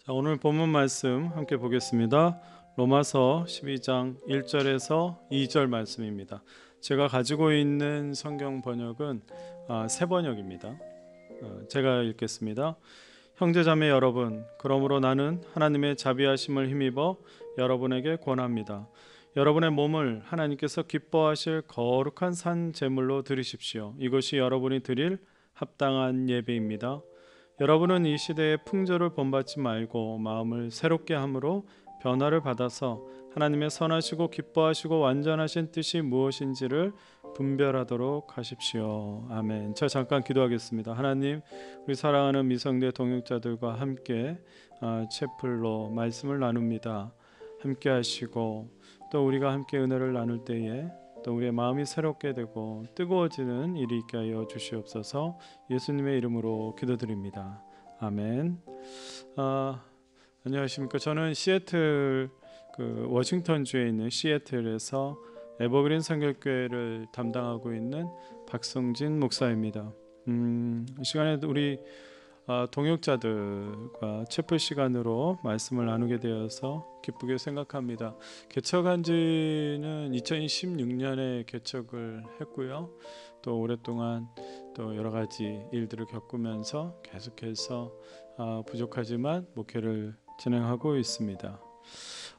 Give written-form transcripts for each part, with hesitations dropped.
오늘 본문 말씀 함께 보겠습니다. 로마서 12장 1절에서 2절 말씀입니다. 제가 가지고 있는 성경 번역은 새 번역입니다. 제가 읽겠습니다. 형제자매 여러분, 그러므로 나는 하나님의 자비하심을 힘입어 여러분에게 권합니다. 여러분의 몸을 하나님께서 기뻐하실 거룩한 산 제물로 드리십시오. 이것이 여러분이 드릴 합당한 예배입니다. 여러분은 이 시대의 풍조를 본받지 말고 마음을 새롭게 함으로 변화를 받아서 하나님의 선하시고 기뻐하시고 완전하신 뜻이 무엇인지를 분별하도록 하십시오. 아멘. 저 잠깐 기도하겠습니다. 하나님, 우리 사랑하는 미성대 동역자들과 함께 채플로 말씀을 나눕니다. 함께 하시고 또 우리가 함께 은혜를 나눌 때에 또 우리의 마음이 새롭게 되고 뜨거워지는 일이 있게 하여 주시옵소서. 예수님의 이름으로 기도드립니다. 아멘. 안녕하십니까. 저는 시애틀 워싱턴주에 있는 시애틀에서 에버그린 선교교회를 담당하고 있는 박성진 목사입니다. 이 시간에 우리 동역자들과 채플 시간으로 말씀을 나누게 되어서 기쁘게 생각합니다. 개척한 지는 2016년에 개척을 했고요. 또 오랫동안 또 여러 가지 일들을 겪으면서 계속해서 부족하지만 목회를 진행하고 있습니다.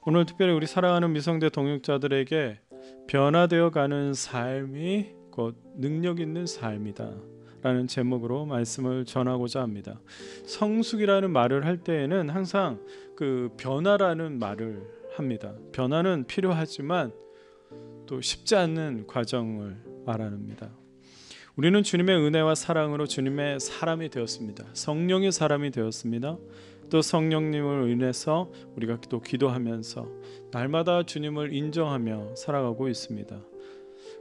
오늘 특별히 우리 사랑하는 미성대 동역자들에게 변화되어 가는 삶이 곧 능력 있는 삶이다 라는 제목으로 말씀을 전하고자 합니다. 성숙이라는 말을 할 때에는 항상 그 변화라는 말을 합니다. 변화는 필요하지만 또 쉽지 않는 과정을 말합니다. 우리는 주님의 은혜와 사랑으로 주님의 사람이 되었습니다. 성령의 사람이 되었습니다. 또 성령님을 인해서 우리가 또 기도하면서 날마다 주님을 인정하며 살아가고 있습니다.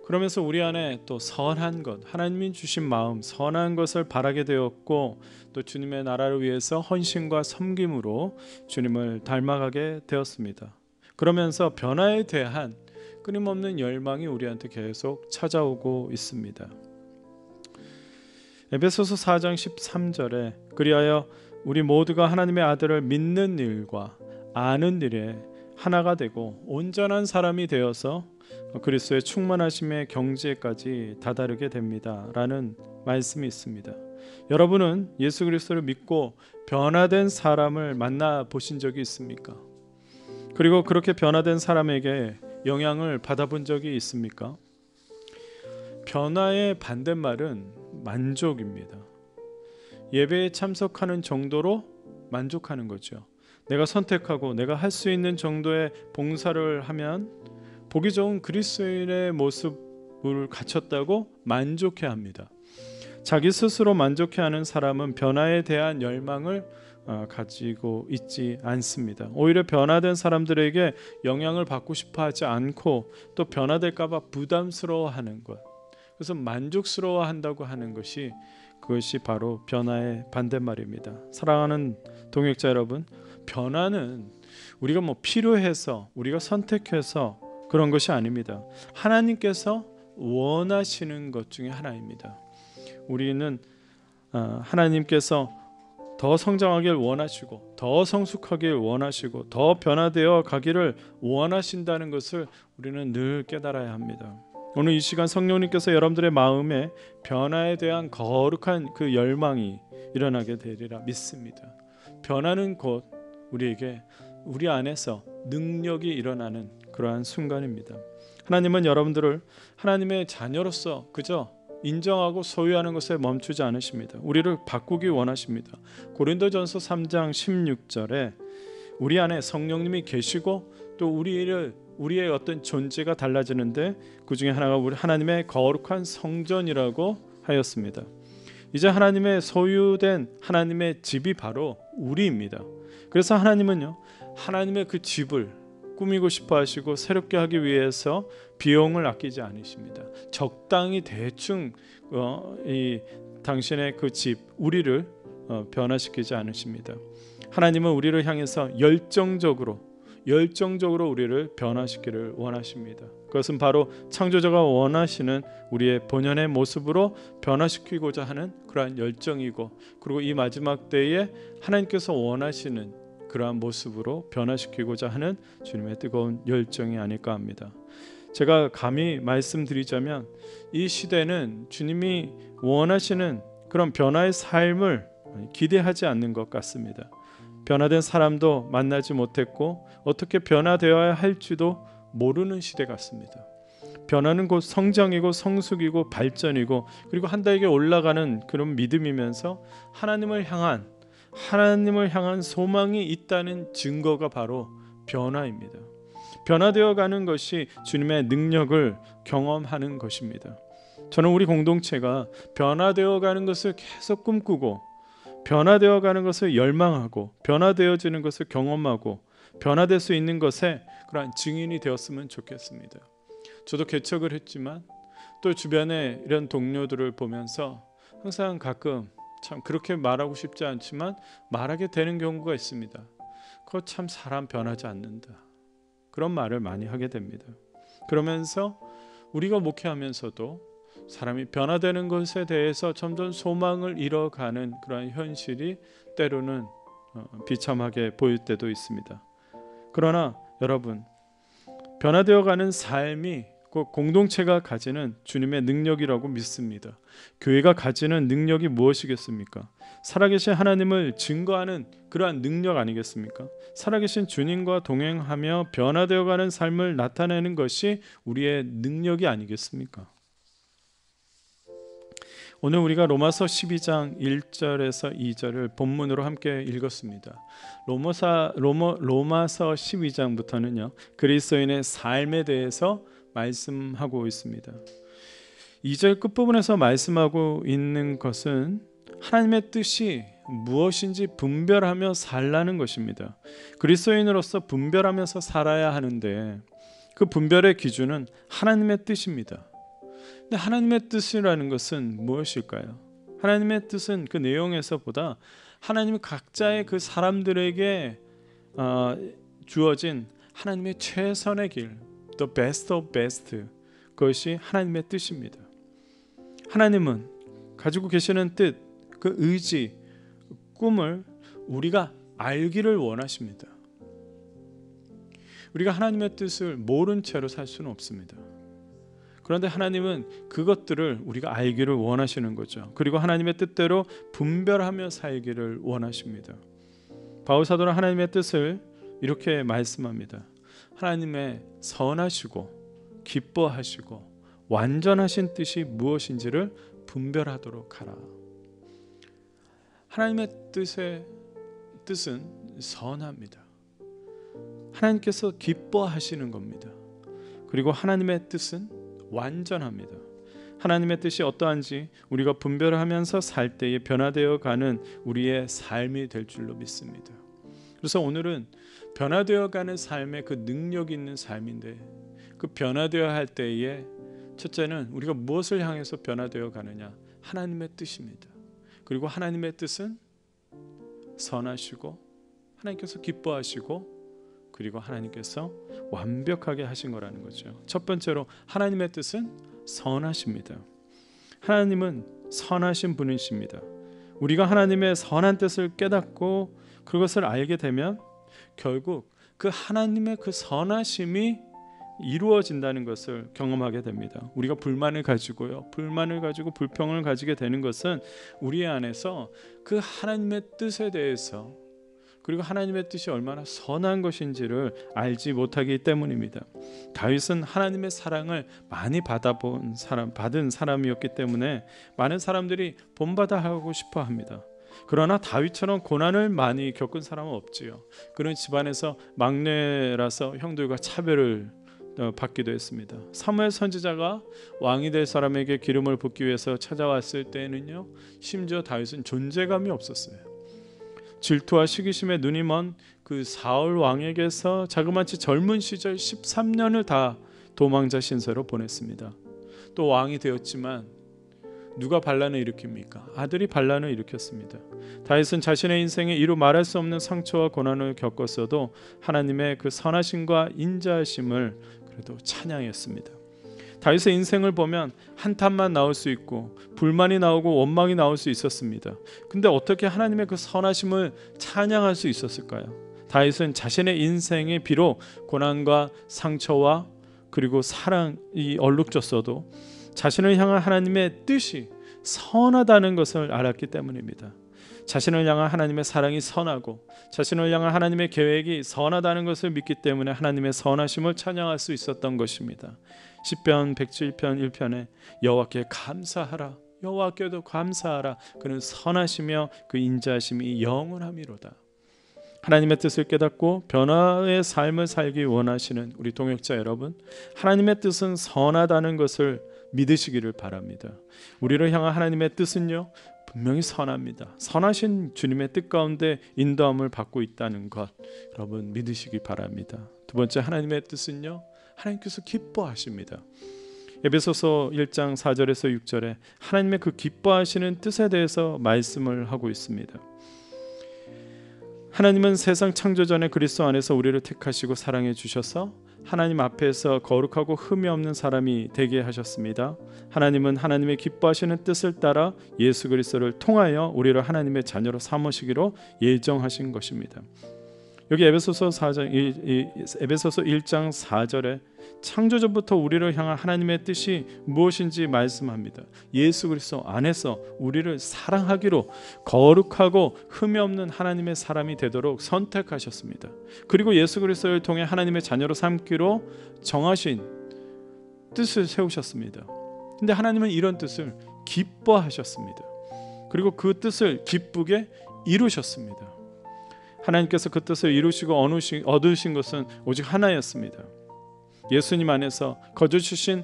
그러면서 우리 안에 또 선한 것, 하나님이 주신 마음, 선한 것을 바라게 되었고 또 주님의 나라를 위해서 헌신과 섬김으로 주님을 닮아가게 되었습니다. 그러면서 변화에 대한 끊임없는 열망이 우리한테 계속 찾아오고 있습니다. 에베소서 4장 13절에 그리하여 우리 모두가 하나님의 아들을 믿는 일과 아는 일에 하나가 되고 온전한 사람이 되어서 그리스도의 충만하심의 경지에까지 다다르게 됩니다 라는 말씀이 있습니다. 여러분은 예수 그리스도를 믿고 변화된 사람을 만나 보신 적이 있습니까? 그리고 그렇게 변화된 사람에게 영향을 받아본 적이 있습니까? 변화의 반대말은 만족입니다. 예배에 참석하는 정도로 만족하는 거죠. 내가 선택하고 내가 할 수 있는 정도의 봉사를 하면 보기 좋은 그리스도인의 모습을 갖췄다고 만족해합니다. 자기 스스로 만족해하는 사람은 변화에 대한 열망을 가지고 있지 않습니다. 오히려 변화된 사람들에게 영향을 받고 싶어 하지 않고 또 변화될까 봐 부담스러워하는 것, 그래서 만족스러워한다고 하는 것이 그것이 바로 변화의 반대말입니다. 사랑하는 동역자 여러분, 변화는 우리가 필요해서 우리가 선택해서 그런 것이 아닙니다. 하나님께서 원하시는 것 중에 하나입니다. 우리는 하나님께서 더 성장하길 원하시고 더 성숙하길 원하시고 더 변화되어 가기를 원하신다는 것을 우리는 늘 깨달아야 합니다. 오늘 이 시간 성령님께서 여러분들의 마음에 변화에 대한 거룩한 그 열망이 일어나게 되리라 믿습니다. 변화는 곧 우리에게 우리 안에서 능력이 일어나는 그러한 순간입니다. 하나님은 여러분들을 하나님의 자녀로서 그저 인정하고 소유하는 것에 멈추지 않으십니다. 우리를 바꾸기 원하십니다. 고린도전서 3장 16절에 우리 안에 성령님이 계시고 또 우리의 어떤 존재가 달라지는데 그 중에 하나가 우리 하나님의 거룩한 성전이라고 하였습니다. 이제 하나님의 소유된 하나님의 집이 바로 우리입니다. 그래서 하나님은요, 하나님의 그 집을 꾸미고 싶어 하시고 새롭게 하기 위해서 비용을 아끼지 않으십니다. 적당히 대충 이 당신의 그 집 우리를 변화시키지 않으십니다. 하나님은 우리를 향해서 열정적으로 우리를 변화시키기를 원하십니다. 그것은 바로 창조자가 원하시는 우리의 본연의 모습으로 변화시키고자 하는 그러한 열정이고, 그리고 이 마지막 때에 하나님께서 원하시는 그러한 모습으로 변화시키고자 하는 주님의 뜨거운 열정이 아닐까 합니다. 제가 감히 말씀드리자면 이 시대는 주님이 원하시는 그런 변화의 삶을 기대하지 않는 것 같습니다. 변화된 사람도 만나지 못했고 어떻게 변화되어야 할지도 모르는 시대 같습니다. 변화는 곧 성장이고 성숙이고 발전이고 그리고 한 단계 올라가는 그런 믿음이면서 하나님을 향한 소망이 있다는 증거가 바로 변화입니다. 변화되어 가는 것이 주님의 능력을 경험하는 것입니다. 저는 우리 공동체가 변화되어 가는 것을 계속 꿈꾸고 변화되어 가는 것을 열망하고 변화되어지는 것을 경험하고 변화될 수 있는 것에 그러한 증인이 되었으면 좋겠습니다. 저도 개척을 했지만 또 주변에 이런 동료들을 보면서 항상 가끔 참 그렇게 말하고 싶지 않지만 말하게 되는 경우가 있습니다. 그거 참 사람 변하지 않는다. 그런 말을 많이 하게 됩니다. 그러면서 우리가 목회하면서도 사람이 변화되는 것에 대해서 점점 소망을 잃어가는 그런 현실이 때로는 비참하게 보일 때도 있습니다. 그러나 여러분, 변화되어가는 삶이 꼭 공동체가 가지는 주님의 능력이라고 믿습니다. 교회가 가지는 능력이 무엇이겠습니까? 살아계신 하나님을 증거하는 그러한 능력 아니겠습니까? 살아계신 주님과 동행하며 변화되어가는 삶을 나타내는 것이 우리의 능력이 아니겠습니까? 오늘 우리가 로마서 12장 1절에서 2절을 본문으로 함께 읽었습니다. 로마서 12장부터는요, 그리스도인의 삶에 대해서 말씀하고 있습니다. 2절 끝부분에서 말씀하고 있는 것은 하나님의 뜻이 무엇인지 분별하며 살라는 것입니다. 그리스도인으로서 분별하면서 살아야 하는데 그 분별의 기준은 하나님의 뜻입니다. 근데 하나님의 뜻이라는 것은 무엇일까요? 하나님의 뜻은 그 내용에서보다 하나님이 각자의 그 사람들에게 주어진 하나님의 최선의 길, the best of best, 그것이 하나님의 뜻입니다. 하나님은 가지고 계시는 뜻, 그 의지, 꿈을 우리가 알기를 원하십니다. 우리가 하나님의 뜻을 모른 채로 살 수는 없습니다. 그런데 하나님은 그것들을 우리가 알기를 원하시는 거죠. 그리고 하나님의 뜻대로 분별하며 살기를 원하십니다. 바울 사도는 하나님의 뜻을 이렇게 말씀합니다. 하나님의 선하시고 기뻐하시고 완전하신 뜻이 무엇인지를 분별하도록 하라. 하나님의 뜻은 선합니다. 하나님께서 기뻐하시는 겁니다. 그리고 하나님의 뜻은 완전합니다. 하나님의 뜻이 어떠한지 우리가 분별하면서 살 때에 변화되어 가는 우리의 삶이 될 줄로 믿습니다. 그래서 오늘은 변화되어 가는 삶의 그 능력 있는 삶인데, 그 변화되어야 할 때에 첫째는 우리가 무엇을 향해서 변화되어 가느냐? 하나님의 뜻입니다. 그리고 하나님의 뜻은 선하시고 하나님께서 기뻐하시고 그리고 하나님께서 완벽하게 하신 거라는 거죠. 첫 번째로 하나님의 뜻은 선하십니다. 하나님은 선하신 분이십니다. 우리가 하나님의 선한 뜻을 깨닫고 그것을 알게 되면 결국 그 하나님의 그 선하심이 이루어진다는 것을 경험하게 됩니다. 우리가 불만을 가지고 불평을 가지게 되는 것은 우리 안에서 그 하나님의 뜻에 대해서, 그리고 하나님의 뜻이 얼마나 선한 것인지를 알지 못하기 때문입니다. 다윗은 하나님의 사랑을 많이 받은 사람이었기 때문에 많은 사람들이 본받아 하고 싶어 합니다. 그러나 다윗처럼 고난을 많이 겪은 사람은 없지요. 그런 집안에서 막내라서 형들과 차별을 받기도 했습니다. 사무엘 선지자가 왕이 될 사람에게 기름을 붓기 위해서 찾아왔을 때는요, 심지어 다윗은 존재감이 없었어요. 질투와 시기심에 눈이 먼 그 사울 왕에게서 자그마치 젊은 시절 13년을 다 도망자 신세로 보냈습니다. 또 왕이 되었지만 누가 반란을 일으킵니까? 아들이 반란을 일으켰습니다. 다윗은 자신의 인생에 이루 말할 수 없는 상처와 고난을 겪었어도 하나님의 그 선하심과 인자하심을 그래도 찬양했습니다. 다윗의 인생을 보면 한탄만 나올 수 있고 불만이 나오고 원망이 나올 수 있었습니다. 근데 어떻게 하나님의 그 선하심을 찬양할 수 있었을까요? 다윗은 자신의 인생에 비록 고난과 상처와 그리고 사랑이 얼룩졌어도 자신을 향한 하나님의 뜻이 선하다는 것을 알았기 때문입니다. 자신을 향한 하나님의 사랑이 선하고 자신을 향한 하나님의 계획이 선하다는 것을 믿기 때문에 하나님의 선하심을 찬양할 수 있었던 것입니다. 시편 107편 1편에 여호와께 감사하라, 여호와께도 감사하라, 그는 선하시며 그 인자하심이 영원함이로다. 하나님의 뜻을 깨닫고 변화의 삶을 살기 원하시는 우리 동역자 여러분, 하나님의 뜻은 선하다는 것을 믿으시기를 바랍니다. 우리를 향한 하나님의 뜻은요, 분명히 선합니다. 선하신 주님의 뜻 가운데 인도함을 받고 있다는 것, 여러분 믿으시기 바랍니다. 두 번째, 하나님의 뜻은요, 하나님께서 기뻐하십니다. 에베소서 1장 4절에서 6절에 하나님의 그 기뻐하시는 뜻에 대해서 말씀을 하고 있습니다. 하나님은 세상 창조 전에 그리스도 안에서 우리를 택하시고 사랑해 주셔서 하나님 앞에서 거룩하고 흠이 없는 사람이 되게 하셨습니다. 하나님은 하나님의 기뻐하시는 뜻을 따라 예수 그리스도를 통하여 우리를 하나님의 자녀로 삼으시기로 예정하신 것입니다. 여기 에베소서 1장 4절에 창조전부터 우리를 향한 하나님의 뜻이 무엇인지 말씀합니다. 예수 그리스도 안에서 우리를 사랑하기로 거룩하고 흠이 없는 하나님의 사람이 되도록 선택하셨습니다. 그리고 예수 그리스도를 통해 하나님의 자녀로 삼기로 정하신 뜻을 세우셨습니다. 근데 하나님은 이런 뜻을 기뻐하셨습니다. 그리고 그 뜻을 기쁘게 이루셨습니다. 하나님께서 그 뜻을 이루시고 얻으신 것은 오직 하나였습니다. 예수님 안에서 거저 주신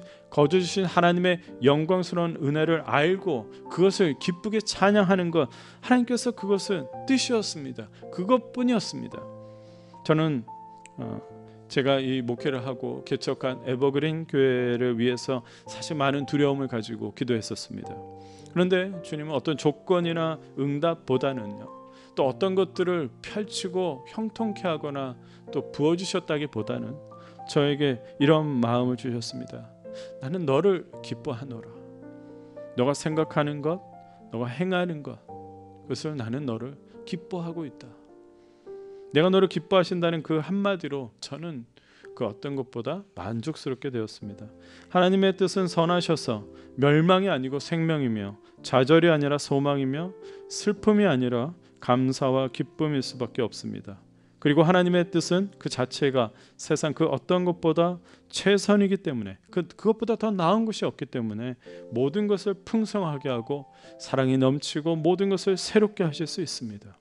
하나님의 영광스러운 은혜를 알고 그것을 기쁘게 찬양하는 것, 하나님께서 그것은 뜻이었습니다. 그것뿐이었습니다. 저는 제가 이 목회를 하고 개척한 에버그린 교회를 위해서 사실 많은 두려움을 가지고 기도했었습니다. 그런데 주님은 어떤 조건이나 응답보다는요, 또 어떤 것들을 펼치고 형통케 하거나 또 부어주셨다기보다는 저에게 이런 마음을 주셨습니다. 나는 너를 기뻐하노라. 너가 생각하는 것, 너가 행하는 것, 그것을 나는 너를 기뻐하고 있다. 내가 너를 기뻐하신다는 그 한마디로 저는 그 어떤 것보다 만족스럽게 되었습니다. 하나님의 뜻은 선하셔서 멸망이 아니고 생명이며 좌절이 아니라 소망이며 슬픔이 아니라 감사와 기쁨일 수밖에 없습니다. 그리고 하나님의 뜻은 그 자체가 세상 그 어떤 것보다 최선이기 때문에 그것보다 더 나은 것이 없기 때문에 모든 것을 풍성하게 하고 사랑이 넘치고 모든 것을 새롭게 하실 수 있습니다.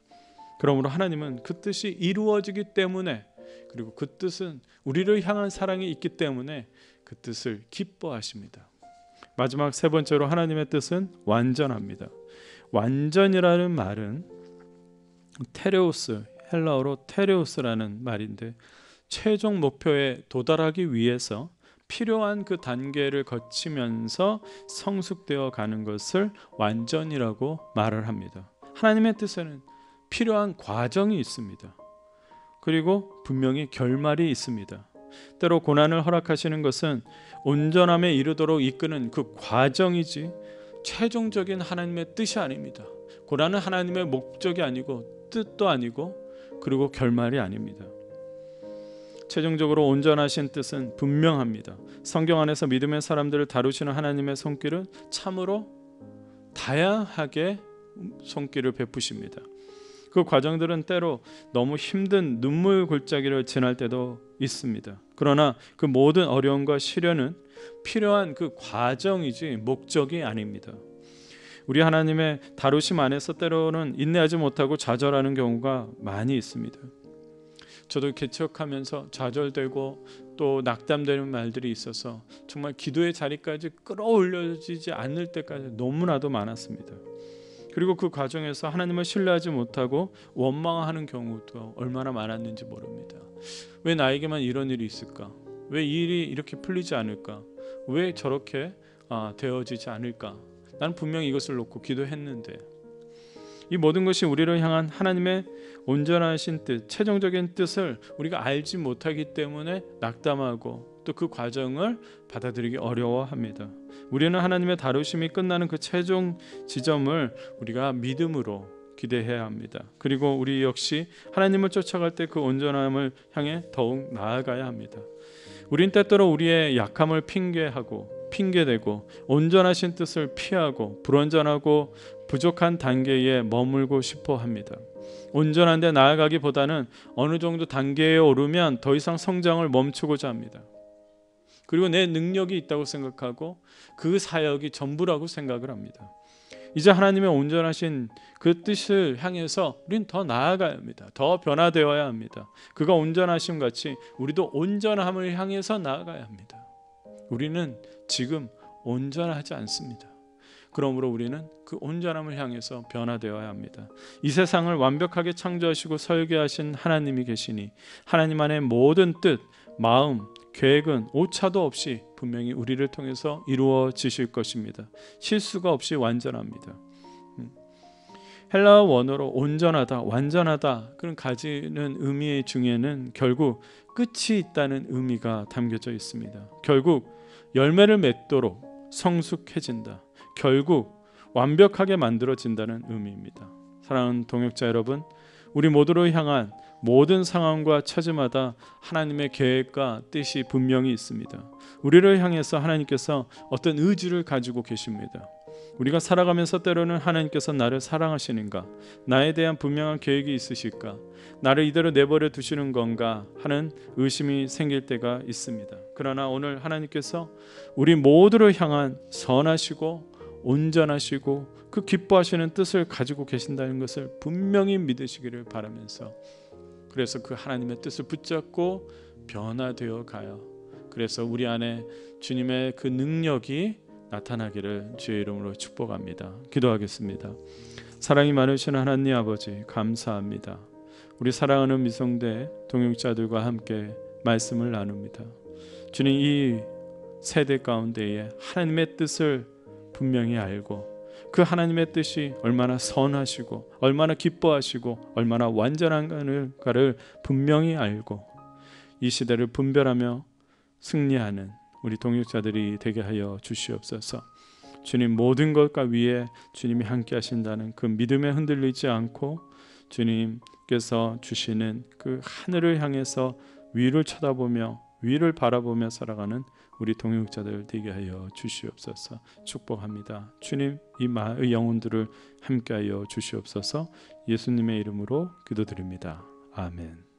그러므로 하나님은 그 뜻이 이루어지기 때문에, 그리고 그 뜻은 우리를 향한 사랑이 있기 때문에 그 뜻을 기뻐하십니다. 마지막 세 번째로 하나님의 뜻은 완전합니다. 완전이라는 말은 테레오스, 헬라어로 테레오스라는 말인데 최종 목표에 도달하기 위해서 필요한 그 단계를 거치면서 성숙되어 가는 것을 완전이라고 말을 합니다. 하나님의 뜻에는 필요한 과정이 있습니다. 그리고 분명히 결말이 있습니다. 때로 고난을 허락하시는 것은 온전함에 이르도록 이끄는 그 과정이지 최종적인 하나님의 뜻이 아닙니다. 고난은 하나님의 목적이 아니고 뜻도 아니고 그리고 결말이 아닙니다. 최종적으로 온전하신 뜻은 분명합니다. 성경 안에서 믿음의 사람들을 다루시는 하나님의 손길은 참으로 다양하게 손길을 베푸십니다. 그 과정들은 때로 너무 힘든 눈물 골짜기를 지날 때도 있습니다. 그러나 그 모든 어려움과 시련은 필요한 그 과정이지 목적이 아닙니다. 우리 하나님의 다루심 안에서 때로는 인내하지 못하고 좌절하는 경우가 많이 있습니다. 저도 개척하면서 좌절되고 또 낙담되는 말들이 있어서 정말 기도의 자리까지 끌어올려지지 않을 때까지 너무나도 많았습니다. 그리고 그 과정에서 하나님을 신뢰하지 못하고 원망하는 경우도 얼마나 많았는지 모릅니다. 왜 나에게만 이런 일이 있을까? 왜 이 일이 이렇게 풀리지 않을까? 왜 저렇게 되어지지 않을까? 나는 분명히 이것을 놓고 기도했는데. 이 모든 것이 우리를 향한 하나님의 온전하신 뜻, 최종적인 뜻을 우리가 알지 못하기 때문에 낙담하고 또 그 과정을 받아들이기 어려워합니다. 우리는 하나님의 다루심이 끝나는 그 최종 지점을 우리가 믿음으로 기대해야 합니다. 그리고 우리 역시 하나님을 쫓아갈 때 그 온전함을 향해 더욱 나아가야 합니다. 우린 때때로 우리의 약함을 핑계대고 온전하신 뜻을 피하고 불완전하고 부족한 단계에 머물고 싶어 합니다. 온전한 데 나아가기보다는 어느 정도 단계에 오르면 더 이상 성장을 멈추고자 합니다. 그리고 내 능력이 있다고 생각하고 그 사역이 전부라고 생각을 합니다. 이제 하나님의 온전하신 그 뜻을 향해서 우린 더 나아가야 합니다. 더 변화되어야 합니다. 그가 온전하심 같이 우리도 온전함을 향해서 나아가야 합니다. 우리는 지금 온전하지 않습니다. 그러므로 우리는 그 온전함을 향해서 변화되어야 합니다. 이 세상을 완벽하게 창조하시고 설계하신 하나님이 계시니 하나님 안에 모든 뜻, 마음, 계획은 오차도 없이 분명히 우리를 통해서 이루어지실 것입니다. 실수가 없이 완전합니다. 헬라어 원어로 온전하다, 완전하다 그런 가지는 의미 중에는 결국 끝이 있다는 의미가 담겨져 있습니다. 결국 열매를 맺도록 성숙해진다. 결국 완벽하게 만들어진다는 의미입니다. 사랑하는 동역자 여러분, 우리 모두를 향한 모든 상황과 처지마다 하나님의 계획과 뜻이 분명히 있습니다. 우리를 향해서 하나님께서 어떤 의지를 가지고 계십니다. 우리가 살아가면서 때로는 하나님께서 나를 사랑하시는가, 나에 대한 분명한 계획이 있으실까, 나를 이대로 내버려 두시는 건가 하는 의심이 생길 때가 있습니다. 그러나 오늘 하나님께서 우리 모두를 향한 선하시고 온전하시고 그 기뻐하시는 뜻을 가지고 계신다는 것을 분명히 믿으시기를 바라면서, 그래서 그 하나님의 뜻을 붙잡고 변화되어 가요. 그래서 우리 안에 주님의 그 능력이 나타나기를 주의 이름으로 축복합니다. 기도하겠습니다. 사랑이 많으신 하나님 아버지, 감사합니다. 우리 사랑하는 미성대 동역자들과 함께 말씀을 나눕니다. 주님, 이 세대 가운데에 하나님의 뜻을 분명히 알고 그 하나님의 뜻이 얼마나 선하시고 얼마나 기뻐하시고 얼마나 완전한가를 분명히 알고 이 시대를 분별하며 승리하는 우리 동역자들이 되게 하여 주시옵소서. 주님, 모든 것과 위에 주님이 함께 하신다는 그 믿음에 흔들리지 않고 주님께서 주시는 그 하늘을 향해서 위를 쳐다보며 위를 바라보며 살아가는 우리 동역자들 되게 하여 주시옵소서. 축복합니다. 주님, 이 영혼들을 함께하여 주시옵소서. 예수님의 이름으로 기도드립니다. 아멘.